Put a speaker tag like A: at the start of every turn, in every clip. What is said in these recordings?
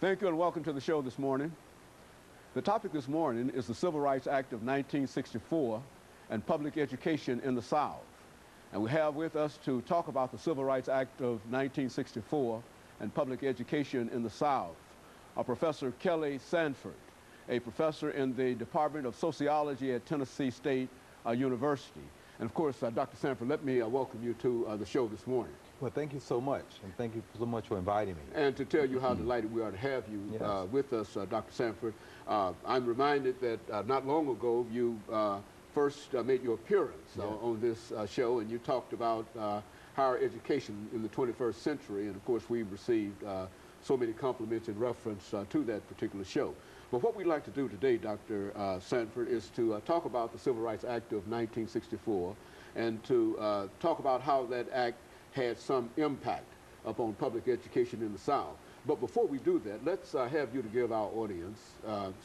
A: Thank you and welcome to the show this morning. The topic this morning is the Civil Rights Act of 1964 and public education in the South. And we have with us to talk about the Civil Rights Act of 1964 and public education in the South, Professor KSanford, a professor in the Department of Sociology at Tennessee State University. And of course, Dr. Sanford, let me welcome you to the show this morning.
B: Well, thank you so much, and thank you so much for inviting me.
A: And to tell you how delighted we are to have you with us, Dr. Sanford. I'm reminded that not long ago you first made your appearance on this show, and you talked about higher education in the 21st century, and of course we've received so many compliments in reference to that particular show. But what we'd like to do today, Dr. Sanford, is to talk about the Civil Rights Act of 1964 and to talk about how that act had some impact upon public education in the South. But before we do that, let's have you to give our audience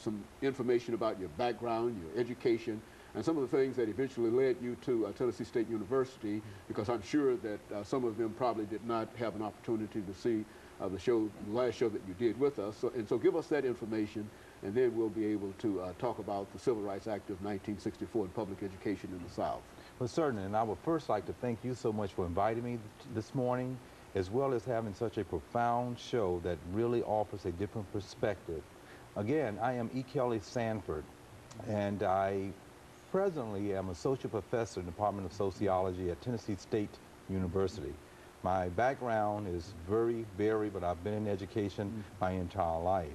A: some information about your background, your education, and some of the things that eventually led you to Tennessee State University, because I'm sure that some of them probably did not have an opportunity to see the last show that you did with us. So give us that information, and then we'll be able to talk about the Civil Rights Act of 1964 and public education in the South.
B: Well, certainly, and I would first like to thank you so much for inviting me this morning, as well as having such a profound show that really offers a different perspective. Again, I am E. KSanford, and I presently am associate professor in the Department of Sociology at Tennessee State University. My background is very varied, but I've been in education my entire life.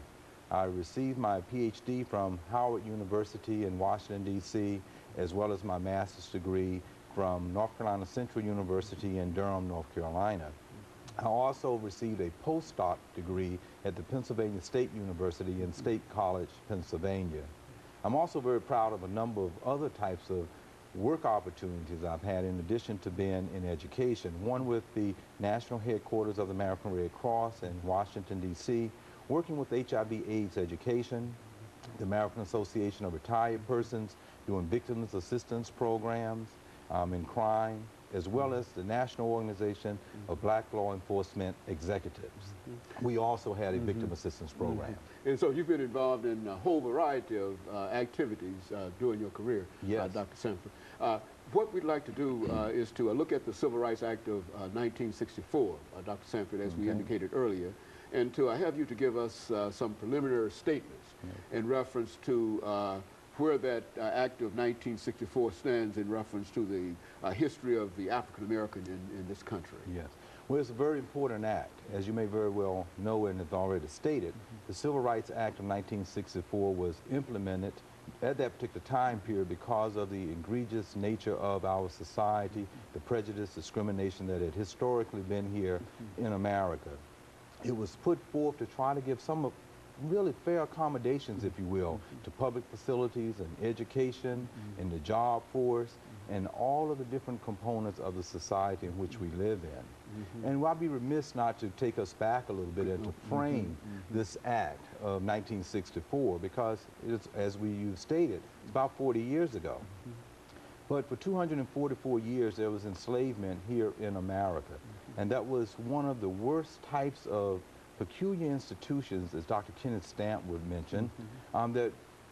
B: I received my PhD from Howard University in Washington, D.C., as well as my master's degree from North Carolina Central University in Durham, North Carolina. I also received a postdoc degree at the Pennsylvania State University in State College, Pennsylvania. I'm also very proud of a number of other types of work opportunities I've had in addition to being in education. One with the national headquarters of the American Red Cross in Washington, D.C., working with HIV/AIDS education, the American Association of Retired Persons, doing victims assistance programs in crime, as well as the National Organization of Black Law Enforcement Executives. We also had a victim assistance program.
A: And so you've been involved in a whole variety of activities during your career, Dr. Sanford. What we'd like to do is to look at the Civil Rights Act of 1964, Dr. Sanford, as we indicated earlier, and to have you to give us some preliminary statements in reference to where that Act of 1964 stands in reference to the history of the African American in this country.
B: Yes. Well, it's a very important act. As you may very well know and have already stated, the Civil Rights Act of 1964 was implemented at that particular time period because of the egregious nature of our society, the prejudice, discrimination that had historically been here in America. It was put forth to try to give some really fair accommodations, if you will, to public facilities and education and the job force and all of the different components of the society in which we live in. And I'd be remiss not to take us back a little bit and to frame this act of 1964 because, as you've stated, it's about 40 years ago. But for 244 years, there was enslavement here in America. And that was one of the worst types of peculiar institutions, as Dr. Kenneth Stamp would mention, that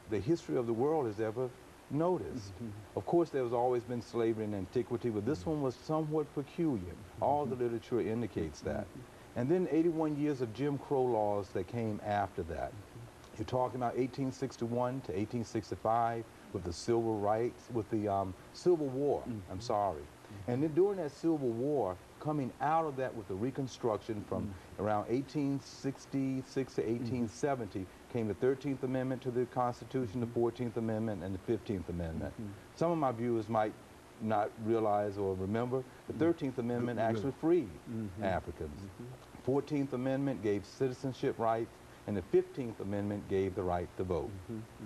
B: the history of the world has ever noticed. Of course, there's always been slavery in antiquity, but this one was somewhat peculiar. All the literature indicates that. And then 81 years of Jim Crow laws that came after that. You're talking about 1861 to 1865 with the Civil Rights, with the Civil War, I'm sorry. And then during that Civil War, coming out of that with the Reconstruction from around 1866 to 1870, came the 13th Amendment to the Constitution, the 14th Amendment, and the 15th Amendment. Some of my viewers might not realize or remember, the 13th Amendment actually freed Africans. 14th Amendment gave citizenship rights, and the 15th Amendment gave the right to vote.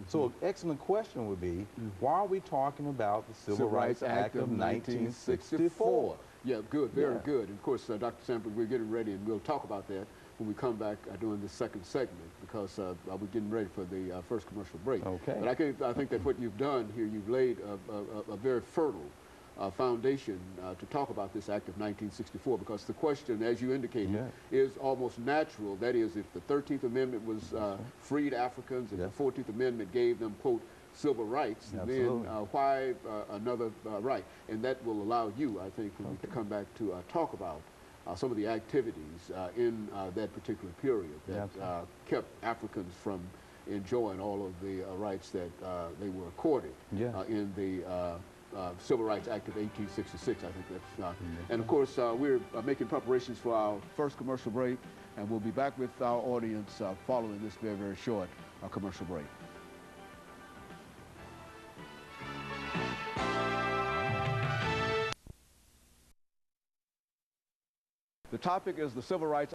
B: So an excellent question would be, why are we talking about the Civil Rights Act of 1964?
A: Yeah, good, very good. And of course, Dr. Sanford, we're getting ready, and we'll talk about that when we come back during this second segment, because we're getting ready for the first commercial break.
B: Okay.
A: But I think that what you've done here, you've laid a very fertile foundation to talk about this Act of 1964, because the question, as you indicated, is almost natural. That is, if the 13th Amendment was freed Africans and the 14th Amendment gave them, quote, civil rights, then why another right? And that will allow you, I think, to come back to talk about some of the activities in that particular period that kept Africans from enjoying all of the rights that they were accorded in the Civil Rights Act of 1866, I think that's. And of course, we're making preparations for our first commercial break, and we'll be back with our audience following this very, very short commercial break. The topic is the Civil Rights